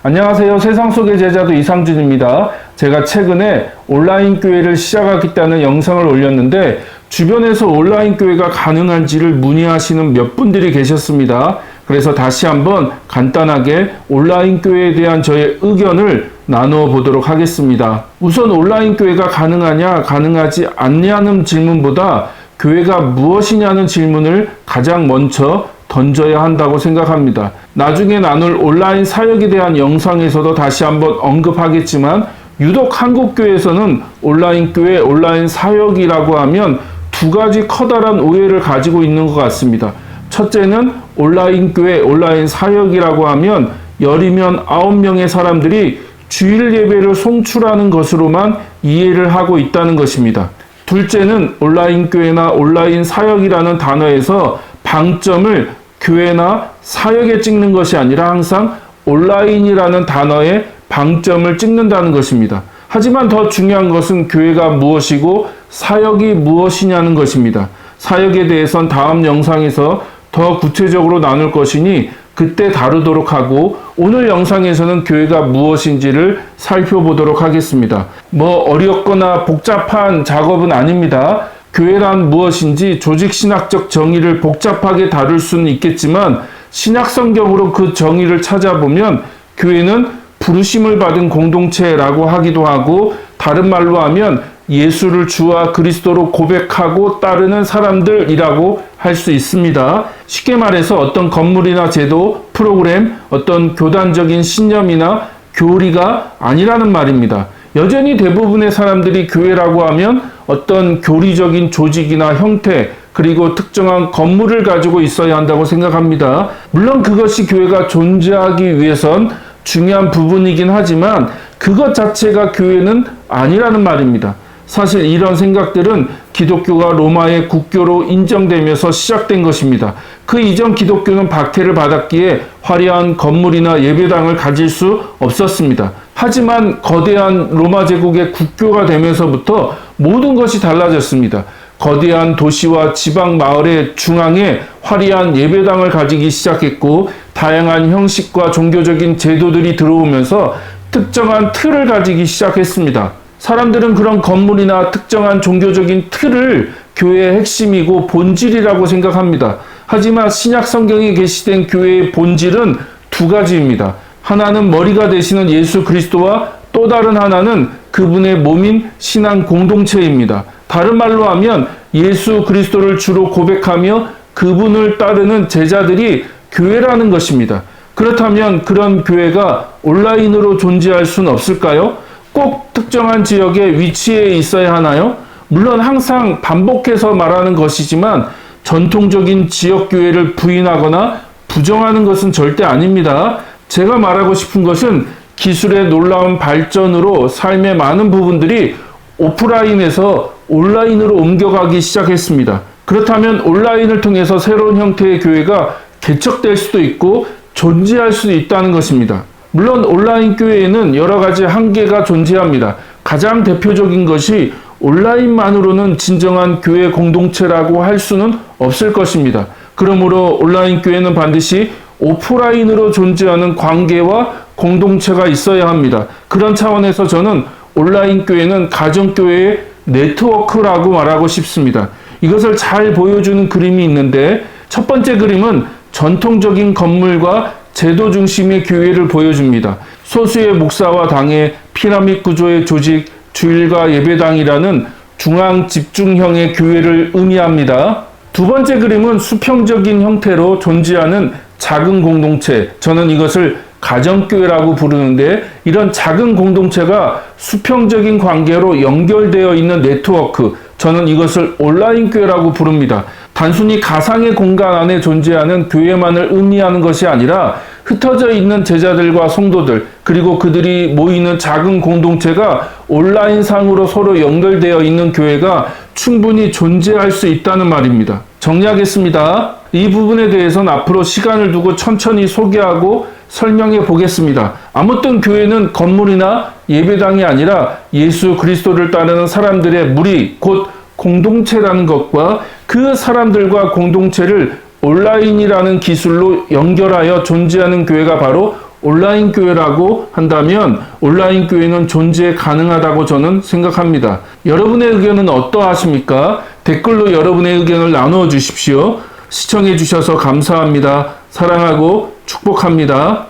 안녕하세요. 세상 속의 제자도 이상준입니다. 제가 최근에 온라인 교회를 시작하겠다는 영상을 올렸는데 주변에서 온라인 교회가 가능한지를 문의하시는 몇 분들이 계셨습니다. 그래서 다시 한번 간단하게 온라인 교회에 대한 저의 의견을 나누어 보도록 하겠습니다. 우선 온라인 교회가 가능하냐, 가능하지 않냐는 질문보다 교회가 무엇이냐는 질문을 가장 먼저 던져야 한다고 생각합니다. 나중에 나눌 온라인 사역에 대한 영상에서도 다시 한번 언급하겠지만 유독 한국교회에서는 온라인 교회, 온라인 사역이라고 하면 두 가지 커다란 오해를 가지고 있는 것 같습니다. 첫째는 온라인 교회, 온라인 사역이라고 하면 열이면 9명의 사람들이 주일 예배를 송출하는 것으로만 이해를 하고 있다는 것입니다. 둘째는 온라인 교회나 온라인 사역이라는 단어에서 방점을 교회나 사역에 찍는 것이 아니라 항상 온라인이라는 단어에 방점을 찍는다는 것입니다. 하지만 더 중요한 것은 교회가 무엇이고 사역이 무엇이냐는 것입니다. 사역에 대해선 다음 영상에서 더 구체적으로 나눌 것이니 그때 다루도록 하고 오늘 영상에서는 교회가 무엇인지를 살펴보도록 하겠습니다. 어렵거나 복잡한 작업은 아닙니다. 교회란 무엇인지 조직신학적 정의를 복잡하게 다룰 수는 있겠지만 신약성경으로 그 정의를 찾아보면 교회는 부르심을 받은 공동체라고 하기도 하고 다른 말로 하면 예수를 주와 그리스도로 고백하고 따르는 사람들이라고 할 수 있습니다. 쉽게 말해서 어떤 건물이나 제도, 프로그램, 어떤 교단적인 신념이나 교리가 아니라는 말입니다. 여전히 대부분의 사람들이 교회라고 하면 어떤 교리적인 조직이나 형태, 그리고 특정한 건물을 가지고 있어야 한다고 생각합니다. 물론 그것이 교회가 존재하기 위해선 중요한 부분이긴 하지만 그것 자체가 교회는 아니라는 말입니다. 사실 이런 생각들은 기독교가 로마의 국교로 인정되면서 시작된 것입니다. 그 이전 기독교는 박해를 받았기에 화려한 건물이나 예배당을 가질 수 없었습니다. 하지만 거대한 로마 제국의 국교가 되면서부터 모든 것이 달라졌습니다. 거대한 도시와 지방 마을의 중앙에 화려한 예배당을 가지기 시작했고 다양한 형식과 종교적인 제도들이 들어오면서 특정한 틀을 가지기 시작했습니다. 사람들은 그런 건물이나 특정한 종교적인 틀을 교회의 핵심이고 본질이라고 생각합니다. 하지만 신약 성경에 게시된 교회의 본질은 두 가지입니다. 하나는 머리가 되시는 예수 그리스도와 또 다른 하나는 그분의 몸인 신앙 공동체입니다. 다른 말로 하면 예수 그리스도를 주로 고백하며 그분을 따르는 제자들이 교회라는 것입니다. 그렇다면 그런 교회가 온라인으로 존재할 수는 없을까요? 꼭 특정한 지역에 위치해 있어야 하나요? 물론 항상 반복해서 말하는 것이지만 전통적인 지역교회를 부인하거나 부정하는 것은 절대 아닙니다. 제가 말하고 싶은 것은 기술의 놀라운 발전으로 삶의 많은 부분들이 오프라인에서 온라인으로 옮겨가기 시작했습니다. 그렇다면 온라인을 통해서 새로운 형태의 교회가 개척될 수도 있고 존재할 수도 있다는 것입니다. 물론 온라인 교회에는 여러 가지 한계가 존재합니다. 가장 대표적인 것이 온라인만으로는 진정한 교회 공동체라고 할 수는 없을 것입니다. 그러므로 온라인 교회는 반드시 오프라인으로 존재하는 관계와 공동체가 있어야 합니다. 그런 차원에서 저는 온라인 교회는 가정교회의 네트워크라고 말하고 싶습니다. 이것을 잘 보여주는 그림이 있는데 첫 번째 그림은 전통적인 건물과 제도 중심의 교회를 보여줍니다. 소수의 목사와 당의 피라미드 구조의 조직, 주일과 예배당이라는 중앙 집중형의 교회를 의미합니다. 두 번째 그림은 수평적인 형태로 존재하는 작은 공동체, 저는 이것을 가정교회라고 부르는데 이런 작은 공동체가 수평적인 관계로 연결되어 있는 네트워크, 저는 이것을 온라인 교회라고 부릅니다. 단순히 가상의 공간 안에 존재하는 교회만을 의미하는 것이 아니라 흩어져 있는 제자들과 성도들 그리고 그들이 모이는 작은 공동체가 온라인상으로 서로 연결되어 있는 교회가 충분히 존재할 수 있다는 말입니다. 정리하겠습니다. 이 부분에 대해서는 앞으로 시간을 두고 천천히 소개하고 설명해 보겠습니다. 아무튼 교회는 건물이나 예배당이 아니라 예수 그리스도를 따르는 사람들의 무리, 곧 공동체라는 것과 그 사람들과 공동체를 온라인이라는 기술로 연결하여 존재하는 교회가 바로 온라인 교회라고 한다면 온라인 교회는 존재 가능하다고 저는 생각합니다. 여러분의 의견은 어떠하십니까? 댓글로 여러분의 의견을 나누어 주십시오. 시청해 주셔서 감사합니다. 사랑하고 축복합니다.